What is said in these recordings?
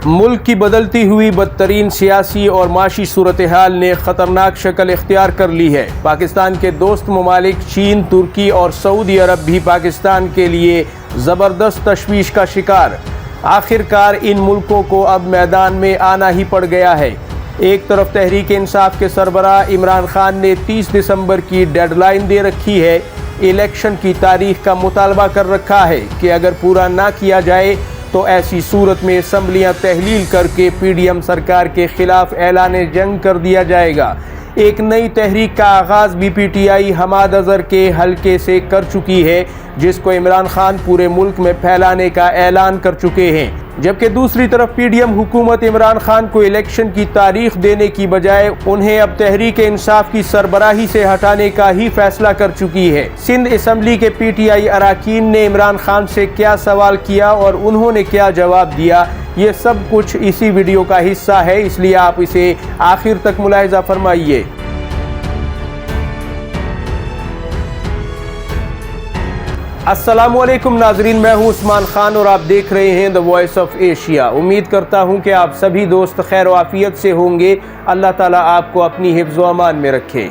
मुल्क की बदलती हुई बदतरीन सियासी और माशी सूरत हाल ने खतरनाक शक्ल इख्तियार कर ली है। पाकिस्तान के दोस्त ममालिक चीन, तुर्की और सऊदी अरब भी पाकिस्तान के लिए ज़बरदस्त तशवीश का शिकार। आखिरकार इन मुल्कों को अब मैदान में आना ही पड़ गया है। एक तरफ तहरीक इंसाफ के सरबराह इमरान खान ने 30 दिसंबर की डेडलाइन दे रखी है। इलेक्शन की तारीख का मुतालबा कर रखा है कि अगर पूरा ना किया जाए तो ऐसी सूरत में असम्बलियाँ तहलील करके PDM सरकार के खिलाफ ऐलान जंग कर दिया जाएगा। एक नई तहरीक का आगाज़ भी PTI हमाद अज़हर के हल्के से कर चुकी है, जिसको इमरान खान पूरे मुल्क में फैलाने का ऐलान कर चुके हैं। जबकि दूसरी तरफ PDM हुकूमत इमरान खान को इलेक्शन की तारीख देने की बजाय उन्हें अब तहरीक इंसाफ की सरबराही से हटाने का ही फैसला कर चुकी है। सिंध असम्बली के PTI अरकान ने इमरान खान से क्या सवाल किया और उन्होंने क्या जवाब दिया, ये सब कुछ इसी वीडियो का हिस्सा है, इसलिए आप इसे आखिर तक मुलाहिजा फरमाइए। अस्सलामुअलैकुम नाजरीन, मैं हूं उस्मान खान और आप देख रहे हैं द वॉइस ऑफ एशिया। उम्मीद करता हूं कि आप सभी दोस्त खैर आफियत से होंगे। अल्लाह ताला आपको अपनी हिफ्ज़ व अमान में रखे।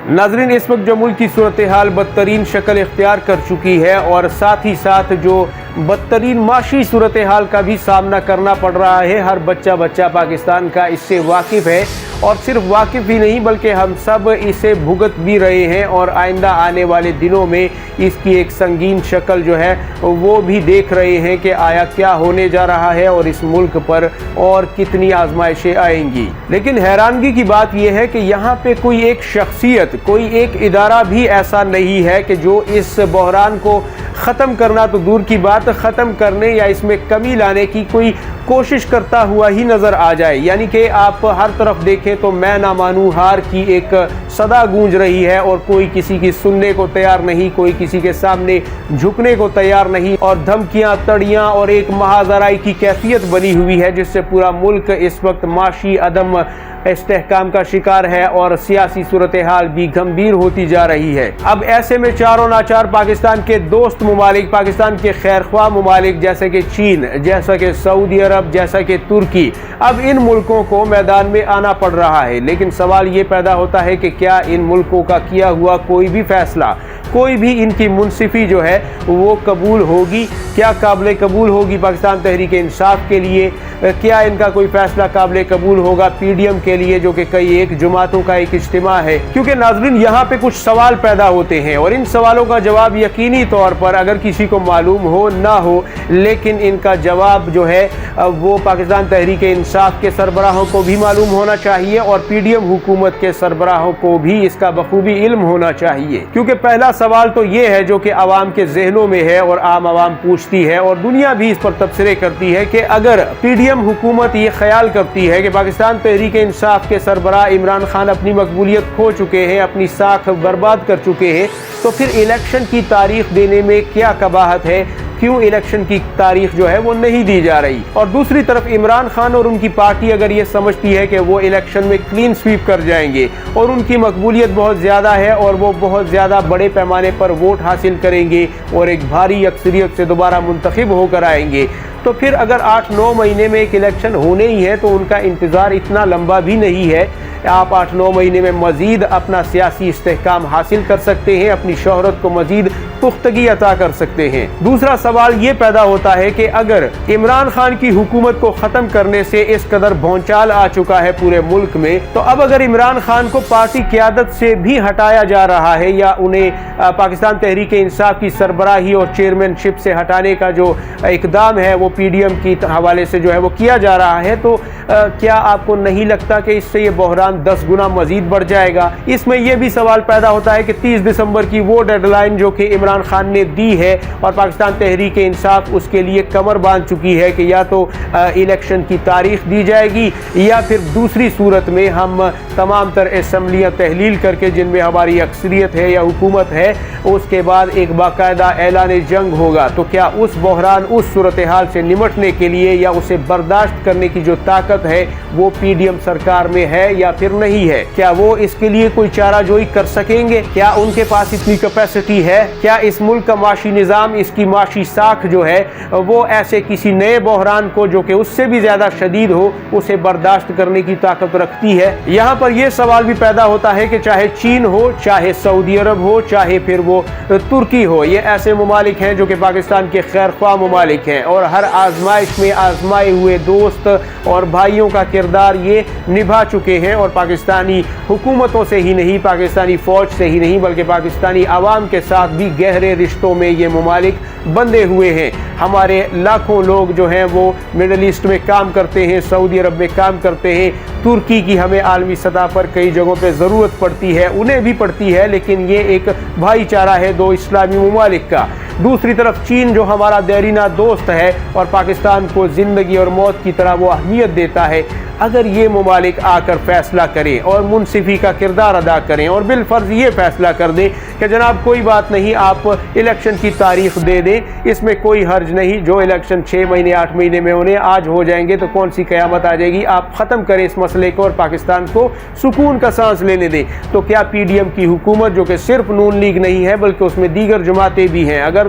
नाजरीन, इस वक्त जो मुल्क की सूरत हाल बदतरीन शक्ल इख्तियार कर चुकी है और साथ ही साथ जो बदतरीन माशी सूरत हाल का भी सामना करना पड़ रहा है, हर बच्चा पाकिस्तान का इससे वाकिफ़ है और सिर्फ वाकिफ़ ही नहीं बल्कि हम सब इसे भुगत भी रहे हैं और आइंदा आने वाले दिनों में इसकी एक संगीन शक्ल जो है वो भी देख रहे हैं कि आया क्या होने जा रहा है और इस मुल्क पर और कितनी आजमाइशें आएंगी। लेकिन हैरानगी की बात यह है कि यहाँ पे कोई एक शख्सियत, कोई एक इदारा भी ऐसा नहीं है कि जो इस बहरान को ख़त्म करना तो दूर की बात, ख़त्म करने या इसमें कमी लाने की कोई कोशिश करता हुआ ही नज़र आ जाए। यानी कि आप हर तरफ देखें तो मैं ना मानूं हार की एक सदा गूंज रही है और कोई किसी की सुनने को तैयार नहीं, कोई किसी के सामने झुकने को तैयार नहीं और धमकियां, तड़ियां और एक महाजराई की कैफियत बनी हुई है, जिससे पूरा मुल्क इस वक्त माशी अदम इस्तेहकाम का शिकार है और सियासी सूरत हाल भी गंभीर होती जा रही है। अब ऐसे में चारों नाचार पाकिस्तान के दोस्त ममालिक, पाकिस्तान के खैरख्वाह ममालिक जैसे कि चीन, जैसा कि सऊदी अरब, जैसा कि तुर्की, अब इन मुल्कों को मैदान में आना पड़ रहा है। लेकिन सवाल ये पैदा होता है कि क्या इन मुल्कों का किया हुआ कोई भी फैसला, कोई भी इनकी मुनसिफी जो है वो कबूल होगी? क्या काबिल कबूल होगी पाकिस्तान तहरीक इंसाफ के लिए? क्या इनका कोई फैसला काबिल कबूल होगा PDM के लिए, जो कि कई एक जमातों का एक इज्तिमा है? क्योंकि नाज़रीन, यहाँ पे कुछ सवाल पैदा होते हैं और इन सवालों का जवाब यकीनी तौर पर अगर किसी को मालूम हो ना हो, लेकिन इनका जवाब जो है वो पाकिस्तान तहरीक इंसाफ के सरबराहों को भी मालूम होना चाहिए और PDM हुकूमत के सरबराहों को भी इसका बखूबी इल्म होना चाहिए। क्योंकि पहला सवाल तो ये है जो कि आवाम के जहनों में है और आम आवाम पूछती है और दुनिया भी इस पर तबसरे करती है कि अगर PDM हुकूमत ये ख्याल करती है कि पाकिस्तान तहरीक इंसाफ के सरबराह इमरान खान अपनी मकबूलियत खो चुके हैं, अपनी साख बर्बाद कर चुके हैं, तो फिर इलेक्शन की तारीख देने में क्या कबाहत है? क्यों इलेक्शन की तारीख जो है वो नहीं दी जा रही? और दूसरी तरफ इमरान खान और उनकी पार्टी अगर ये समझती है कि वो इलेक्शन में क्लीन स्वीप कर जाएंगे और उनकी मकबूलियत बहुत ज़्यादा है और वो बहुत ज़्यादा बड़े पैमाने पर वोट हासिल करेंगे और एक भारी अक्सरियत से दोबारा मुंतखब होकर आएंगे, तो फिर अगर 8-9 महीने में एक इलेक्शन होने ही है तो उनका इंतज़ार इतना लंबा भी नहीं है। आप 8-9 महीने में मज़ीद अपना सियासी इस्तेहकाम हासिल कर सकते हैं, अपनी शोहरत को मज़ीद पुख्तगी अता कर सकते हैं। दूसरा सवाल ये पैदा होता है कि अगर इमरान खान की हुकूमत को ख़त्म करने से इस कदर भौचाल आ चुका है पूरे मुल्क में, तो अब अगर इमरान खान को पार्टी क़यादत से भी हटाया जा रहा है या उन्हें पाकिस्तान तहरीक इंसाफ की सरबराही और चेयरमैनशिप से हटाने का जो इकदाम है वो PDM की हवाले से जो है वो किया जा रहा है, तो क्या आपको नहीं लगता कि इससे ये बहरान 10 गुना मजीद बढ़ जाएगा? इसमें यह भी सवाल पैदा होता है कि 30 दिसंबर की वो डेडलाइन जो कि इमरान खान ने दी है और पाकिस्तान तहरीक इंसाफ उसके लिए कमर बांध चुकी है कि या तो इलेक्शन की तारीख दी जाएगी या फिर दूसरी सूरत में हम तमाम तर असम्बलियाँ तहलील करके जिनमें हमारी अक्सरियत है या हुकूमत है, उसके बाद एक बाकायदा ऐलान जंग होगा। तो क्या उस बहरान, उस सूरत हाल से निमटने के लिए या उसे बर्दाश्त करने की जो ताकत है वो PDM सरकार में है या फिर नहीं है? क्या वो इसके लिए कोई चाराजोई कर सकेंगे? क्या उनके पास इतनी कैपेसिटी है? क्या इस मुल्क का माशी निज़ाम, इसकी माशी साख जो है वो ऐसे किसी नए बहरान को जो कि उससे भी ज़्यादा शदीद हो उसे बर्दाश्त करने की ताकत रखती है। यहाँ पर यह सवाल भी पैदा होता है कि चाहे चीन हो, चाहे सऊदी अरब हो, चाहे फिर वो तुर्की हो, ये ऐसे ममालिक हैं जो कि पाकिस्तान के खैर ख्वाह ममालिक हैं और हर आजमाइश में आजमाए हुए दोस्त और भाइयों का किरदार ये निभा चुके हैं और पाकिस्तानी हुकूमतों से ही नहीं, पाकिस्तानी फ़ौज से ही नहीं, बल्कि पाकिस्तानी आवाम के साथ भी गहरे रिश्तों में ये ममालिक बंधे हुए हैं। हमारे लाखों लोग जो हैं वो मिडल ईस्ट में काम करते हैं, सऊदी अरब में काम करते हैं, तुर्की की हमें आलमी सतह पर कई जगहों पे ज़रूरत पड़ती है, उन्हें भी पड़ती है, लेकिन ये एक भाईचारा है दो इस्लामी ममालिक का। दूसरी तरफ चीन जो हमारा देरीना दोस्त है और पाकिस्तान को ज़िंदगी और मौत की तरह वो अहमियत देता है, अगर ये ममालिक आकर फैसला करें और मुनसिफी का किरदार अदा करें और बिलफर्ज ये फैसला कर दें कि जनाब कोई बात नहीं, आप इलेक्शन की तारीख दे दें, इसमें कोई हर्ज नहीं, जो इलेक्शन 6 महीने 8 महीने में होने आज हो जाएंगे तो कौन सी क़यामत आ जाएगी, आप ख़त्म करें इस मसले को और पाकिस्तान को सुकून का सांस लेने दें। तो क्या PDM की हुकूमत जो कि सिर्फ नून लीग नहीं है बल्कि उसमें दीगर जमातें भी हैं, अगर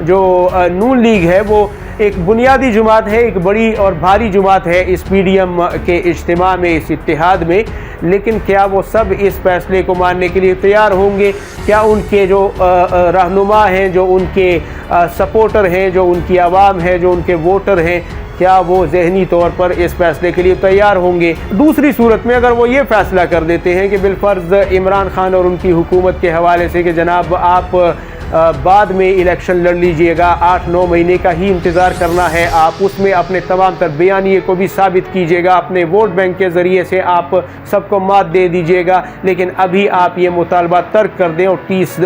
जो नून लीग है वो एक बुनियादी जमात है, एक बड़ी और भारी जमात है इस PDM के इज्तिमा में, इस इत्तेहाद में, लेकिन क्या वो सब इस फैसले को मानने के लिए तैयार होंगे? क्या उनके जो रहनुमा हैं, जो उनके सपोर्टर हैं, जो उनकी आवाम है, जो उनके वोटर हैं, क्या वो ज़हनी तौर पर इस फैसले के लिए तैयार होंगे? दूसरी सूरत में अगर वो ये फैसला कर देते हैं कि बिलफर्ज इमरान खान और उनकी हुकूमत के हवाले से कि जनाब आप बाद में इलेक्शन लड़ लीजिएगा, 8-9 महीने का ही इंतज़ार करना है, आप उसमें अपने तमाम तर बयानिए को भी साबित कीजिएगा, अपने वोट बैंक के ज़रिए से आप सबको मात दे दीजिएगा, लेकिन अभी आप ये मुतालबा तर्क कर दें और 30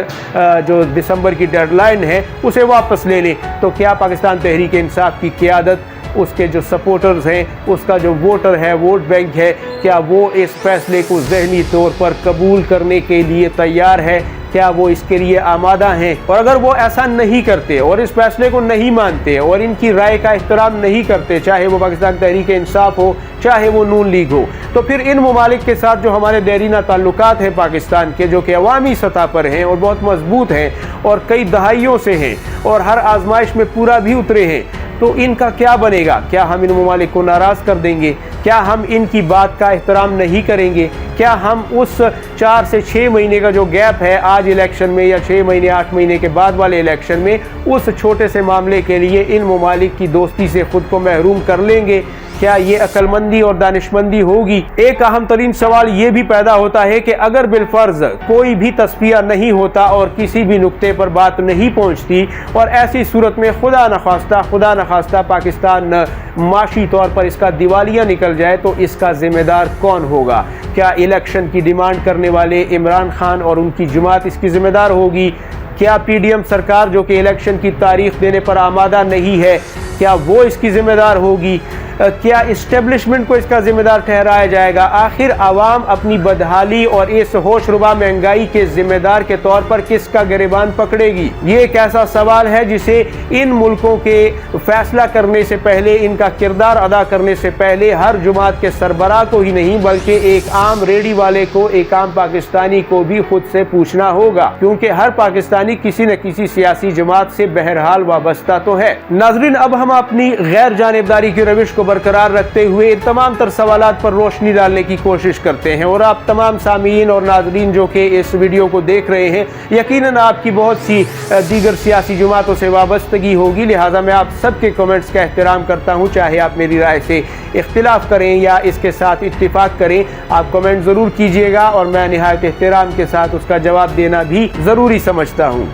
जो दिसंबर की डेडलाइन है उसे वापस ले लें। तो क्या पाकिस्तान तहरीक इंसाफ की क़यादत, उसके जो सपोर्टर्स हैं, उसका जो वोटर है, वोट बैंक है, क्या वो इस फैसले को ज़हनी तौर पर कबूल करने के लिए तैयार है? क्या वो इसके लिए आमादा हैं? और अगर वो ऐसा नहीं करते और इस फैसले को नहीं मानते और इनकी राय का एहतराम नहीं करते, चाहे वो पाकिस्तान तहरीक इंसाफ हो, चाहे वो नून लीग हो, तो फिर इन ममालिक के साथ जो हमारे देरीना ताल्लुकात हैं पाकिस्तान के, जो कि अवामी सतह पर हैं और बहुत मजबूत हैं और कई दहाइयों से हैं और हर आजमाइश में पूरा भी उतरे हैं, तो इनका क्या बनेगा? क्या हम इन ममालिक को नाराज़ कर देंगे? क्या हम इनकी बात का एहतराम नहीं करेंगे? क्या हम उस 4 से 6 महीने का जो गैप है आज इलेक्शन में या 6 महीने 8 महीने के बाद वाले इलेक्शन में, उस छोटे से मामले के लिए इन ममालिक की दोस्ती से ख़ुद को महरूम कर लेंगे? क्या ये अक्लमंदी और दानिशमंदी होगी? एक अहम तरीन सवाल ये भी पैदा होता है कि अगर बिलफर्ज कोई भी तस्फिया नहीं होता और किसी भी नुक्ते पर बात नहीं पहुंचती और ऐसी सूरत में खुदा न खास्ता पाकिस्तान माशी तौर पर इसका दिवालिया निकल जाए, तो इसका जिम्मेदार कौन होगा? क्या इलेक्शन की डिमांड करने वाले इमरान खान और उनकी जमात इसकी जिम्मेदार होगी? क्या PDM सरकार जो कि इलेक्शन की तारीख देने पर आमादा नहीं है, क्या वो इसकी जिम्मेदार होगी? क्या इस्टेब्लिशमेंट को इसका जिम्मेदार ठहराया जाएगा? आखिर आवाम अपनी बदहाली और इस होशरुबा महंगाई के जिम्मेदार के तौर पर किसका गिरबान पकड़ेगी? ये एक ऐसा सवाल है जिसे इन मुल्कों के फैसला करने से पहले, इनका किरदार अदा करने से पहले हर जुमात के सरबराह को ही नहीं बल्कि एक आम रेडी वाले को, एक आम पाकिस्तानी को भी खुद से पूछना होगा, क्योंकि हर पाकिस्तानी किसी न किसी सियासी जमात से बहरहाल वाबस्ता तो है। नाज़रीन, अब हम अपनी गैर जानिबदारी की रविश को बरकरार रखते हुए इन तमाम तर सवालात पर रोशनी डालने की कोशिश करते हैं और आप तमाम सामीन और नाज़रीन जो कि इस वीडियो को देख रहे हैं, यकीनन आपकी बहुत सी दीगर सियासी जमातों से वाबस्तगी होगी, लिहाजा मैं आप सबके कमेंट्स का एहतराम करता हूं, चाहे आप मेरी राय से इख्तिलाफ करें या इसके साथ इत्तिफाक करें, आप कमेंट ज़रूर कीजिएगा और मैं निहायत एहतराम के साथ उसका जवाब देना भी ज़रूरी समझता हूँ।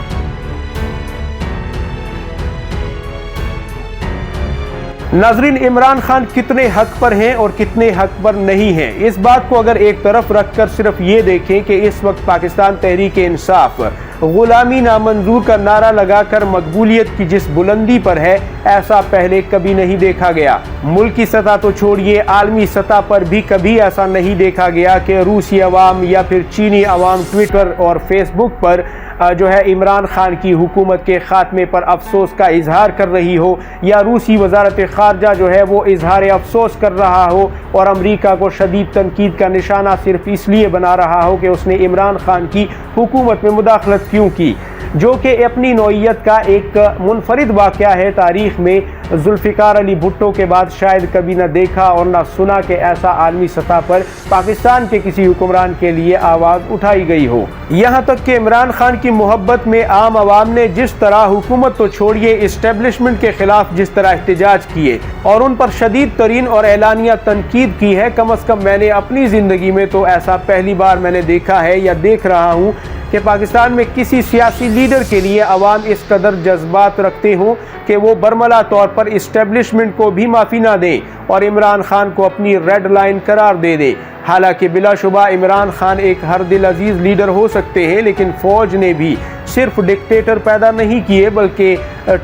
नाज़रीन, इमरान खान कितने हक पर हैं और कितने हक पर नहीं हैं, इस बात को अगर एक तरफ रखकर सिर्फ ये देखें कि इस वक्त पाकिस्तान तहरीक इंसाफ गुलामी नामंजूर का नारा लगाकर मकबूलियत की जिस बुलंदी पर है, ऐसा पहले कभी नहीं देखा गया। मुल्क की सतह तो छोड़िए, आलमी सतह पर भी कभी ऐसा नहीं देखा गया कि रूसी अवाम या फिर चीनी अवाम ट्विटर और फेसबुक पर जो है इमरान खान की हुकूमत के ख़ात्मे पर अफसोस का इजहार कर रही हो, या रूसी वजारत ख़ारजा जो है वो इजहार अफसोस कर रहा हो और अमरीका को शदीद तनकीद का निशाना सिर्फ इसलिए बना रहा हो कि उसने इमरान खान की हुकूमत में मुदाखलत क्यों की। जो कि अपनी नौइयत का एक मुनफरिद वाक़या है। तारीख़ में जुल्फ़िकार अली भुट्टो के बाद शायद कभी न देखा और न सुना कि ऐसा आलमी सतह पर पाकिस्तान के किसी हुक्मरान के लिए आवाज़ उठाई गई हो। यहाँ तक कि इमरान खान की मोहब्बत में आम आवाम ने जिस तरह हुकूमत तो छोड़िए इस्टेब्लिशमेंट के खिलाफ जिस तरह एहतजाज किए और उन पर शदीद तरीन और एलानिया तनकीद की है, कम अज़ कम मैंने अपनी ज़िंदगी में तो ऐसा पहली बार मैंने देखा है या देख रहा हूँ कि पाकिस्तान में किसी सियासी लीडर के लिए अवाम इस कदर जज्बात रखते हों कि वो बरमला तौर पर इस्टेब्लिशमेंट को भी माफ़ी ना दें और इमरान खान को अपनी रेड लाइन करार दे दें। हालांकि बिलाशुबा इमरान खान एक हर दिल अजीज़ लीडर हो सकते हैं, लेकिन फ़ौज ने भी सिर्फ डिक्टेटर पैदा नहीं किए बल्कि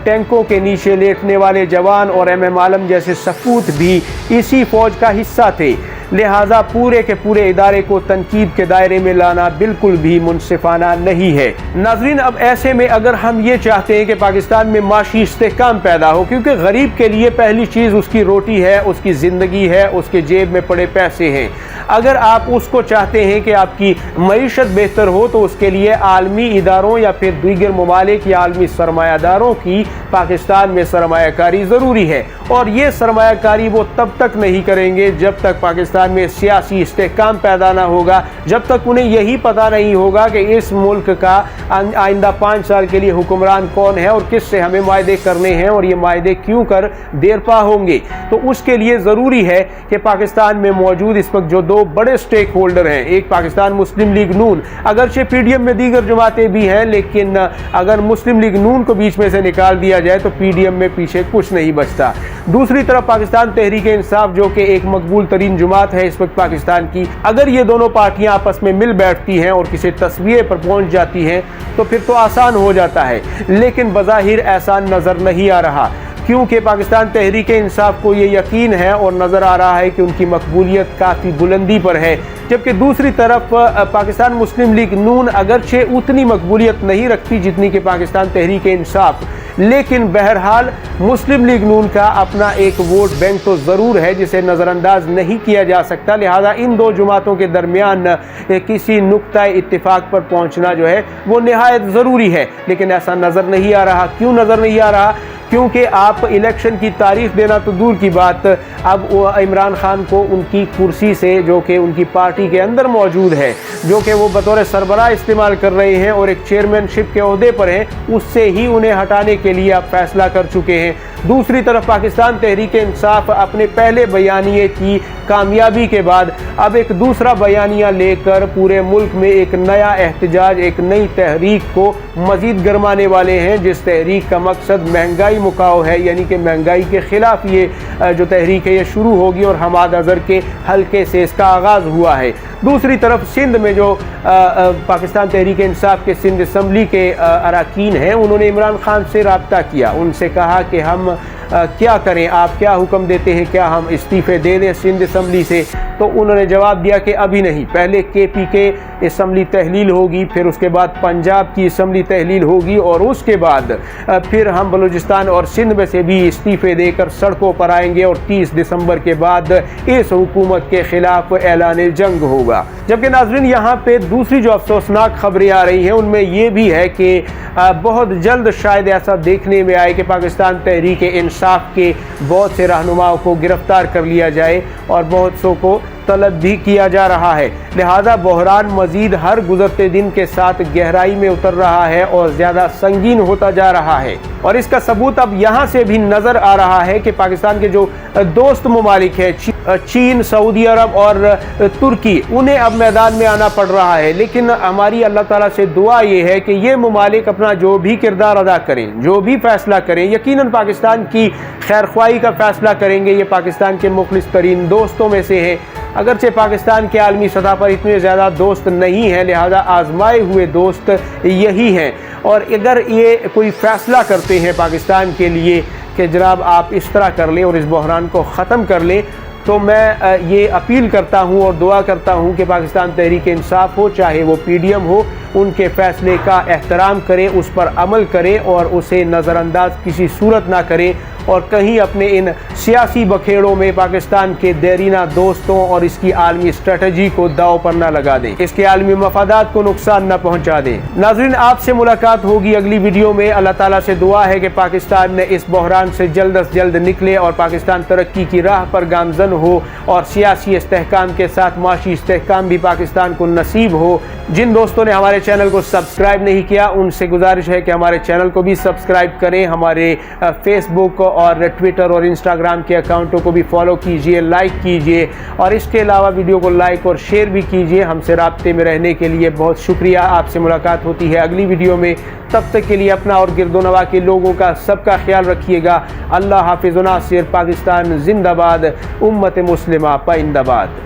टैंकों के नीचे लेटने वाले जवान और MM आलम जैसे सपूत भी इसी फ़ौज का हिस्सा थे। लिहाजा पूरे के पूरे इदारे को तनकीद के दायरे में लाना बिल्कुल भी मुनसिफाना नहीं है। नाज़रीन, अब ऐसे में अगर हम ये चाहते हैं कि पाकिस्तान में माशी इस्तेहकाम पैदा हो, क्योंकि गरीब के लिए पहली चीज़ उसकी रोटी है, उसकी ज़िंदगी है, उसके जेब में पड़े पैसे हैं। अगर आप उसको चाहते हैं कि आपकी मईशत बेहतर हो तो उसके लिए आलमी इदारों या फिर दीगर ममालिक या आलमी सरमायादारों की पाकिस्तान में सरमायाकारी ज़रूरी है। और ये सरमायाकारी वो तब तक नहीं करेंगे जब तक पाकिस्तान में सियासी इस्तेहकाम पैदा ना होगा, जब तक उन्हें यही पता नहीं होगा कि इस मुल्क का आइंदा 5 साल के लिए हुक्मरान कौन है और किस से हमें मायदे करने हैं और ये मायदे क्यों कर देरपा होंगे। तो उसके लिए ज़रूरी है कि पाकिस्तान में मौजूद इस वक्त जो 2 बड़े स्टेक होल्डर हैं, एक पाकिस्तान मुस्लिम लीग नून, अगरचे PDM में दीगर जमातें भी हैं, लेकिन अगर मुस्लिम लीग नून को बीच में से निकाल दिया जाए तो PDM में पीछे कुछ नहीं बचता। दूसरी तरफ पाकिस्तान तहरीक इंसाफ जो कि एक मकबूल तरीन जमात है इस वक्त पाकिस्तान की, अगर ये दोनों पार्टियां आपस में मिल बैठती हैं और किसी तस्वीर पर पहुंच जाती हैं तो फिर तो आसान हो जाता है, लेकिन बज़ाहिर ऐसा नज़र नहीं आ रहा, क्योंकि पाकिस्तान तहरीक इंसाफ को ये यकीन है और नज़र आ रहा है कि उनकी मकबूलियत काफ़ी बुलंदी पर है, जबकि दूसरी तरफ पाकिस्तान मुस्लिम लीग नून अगरचे उतनी मकबूलियत नहीं रखती जितनी कि पाकिस्तान तहरीक इंसाफ, लेकिन बहरहाल मुस्लिम लीग नून का अपना एक वोट बैंक तो ज़रूर है जिसे नज़रअंदाज नहीं किया जा सकता। लिहाजा इन 2 जमातों के दरमियान किसी नुक्ता इत्तिफाक पर पहुंचना जो है वो निहायत ज़रूरी है, लेकिन ऐसा नज़र नहीं आ रहा। क्यों नज़र नहीं आ रहा? क्योंकि आप इलेक्शन की तारीख देना तो दूर की बात, अब इमरान खान को उनकी कुर्सी से जो कि उनकी पार्टी के अंदर मौजूद है, जो कि वो बतौर सरबराह इस्तेमाल कर रहे हैं और एक चेयरमैनशिप के ओहदे पर हैं, उससे ही उन्हें हटाने के लिए आप फैसला कर चुके हैं। दूसरी तरफ पाकिस्तान तहरीक इंसाफ अपने पहले बयानिए की कामयाबी के बाद अब एक दूसरा बयानिया लेकर पूरे मुल्क में एक नया एहतजाज, एक नई तहरीक को मज़ीद गरमाने वाले हैं, जिस तहरीक का मकसद महंगाई मुकाओ है, यानी कि महंगाई के ख़िलाफ़ ये जो तहरीक है ये शुरू होगी और हमाद अज़हर के हल्के से इसका आगाज़ हुआ है। दूसरी तरफ सिंध में जो पाकिस्तान तहरीक इंसाफ के सिंध असम्बली के अरकान हैं, उन्होंने इमरान खान से रब्ता किया, उनसे कहा कि हम क्या करें, आप क्या हुक्म देते हैं, क्या हम इस्तीफ़े दे दें सिंध असम्बली से? तो उन्होंने जवाब दिया कि अभी नहीं, पहले KP के असम्बली तहलील होगी, फिर उसके बाद पंजाब की असम्बली तहलील होगी और उसके बाद फिर हम बलूचिस्तान और सिंध में से भी इस्तीफ़े देकर सड़कों पर आएंगे और 30 दिसंबर के बाद इस हुकूमत के ख़िलाफ़ ऐलान जंग होगा। जबकि नाज़रीन यहाँ पे दूसरी जो अफसोसनाक खबरें आ रही हैं उनमें ये भी है कि बहुत जल्द शायद ऐसा देखने में आए कि पाकिस्तान तहरीक इंसाफ के बहुत से रहनुमाओं को गिरफ्तार कर लिया जाए और बहुत सौ को तलब भी किया जा रहा है। लिहाजा बहरान मजीद हर गुजरते दिन के साथ गहराई में उतर रहा है और ज़्यादा संगीन होता जा रहा है। और इसका सबूत अब यहाँ से भी नज़र आ रहा है कि पाकिस्तान के जो दोस्त ममालिक हैं, चीन, सऊदी अरब और तुर्की, उन्हें अब मैदान में आना पड़ रहा है। लेकिन हमारी अल्लाह ताला से दुआ ये है कि ये ममालिक अपना जो भी किरदार अदा करें, जो भी फ़ैसला करें, यकीनन पाकिस्तान की खैरख्वाही का फ़ैसला करेंगे। ये पाकिस्तान के मुखलिस तरीन दोस्तों में से हैं, अगरचे पाकिस्तान के आलमी सतह पर इतने ज़्यादा दोस्त नहीं हैं, लिहाजा आजमाए हुए दोस्त यही हैं। और अगर ये कोई फ़ैसला करते हैं पाकिस्तान के लिए कि जनाब आप इस तरह कर लें और इस बहरान को ख़त्म कर लें, तो मैं ये अपील करता हूँ और दुआ करता हूँ कि पाकिस्तान तहरीक इंसाफ हो, चाहे वो PDM हो, उनके फ़ैसले का एहतराम करें, उस पर अमल करें और उसे नज़रअंदाज किसी सूरत ना करें और कहीं अपने इन सियासी बखेड़ों में पाकिस्तान के देरीना दोस्तों और इसकी आलमी स्ट्रेटजी को दाव पर न लगा दें, इसके आलमी मफादात को नुकसान न पहुंचा दें। नाज़रीन, आपसे मुलाकात होगी अगली वीडियो में। अल्लाह ताला से दुआ है कि पाकिस्तान ने इस बहरान से जल्द निकले और पाकिस्तान तरक्की की राह पर गामजन हो और सियासी इस्तेहकाम के साथ माशी इस्तेहकाम भी पाकिस्तान को नसीब हो। जिन दोस्तों ने हमारे चैनल को सब्सक्राइब नहीं किया उनसे गुजारिश है कि हमारे चैनल को भी सब्सक्राइब करें, हमारे फेसबुक और ट्विटर और इंस्टाग्राम के अकाउंटों को भी फॉलो कीजिए, लाइक कीजिए और इसके अलावा वीडियो को लाइक और शेयर भी कीजिए। हमसे राब्ते में रहने के लिए बहुत शुक्रिया। आपसे मुलाकात होती है अगली वीडियो में। तब तक के लिए अपना और गिरदोनवा के लोगों का सबका ख्याल रखिएगा। अल्लाह हाफिज़ व नासिर। पाकिस्तान जिंदाबाद, उम्मत मुस्लिमा पाइंदाबाद।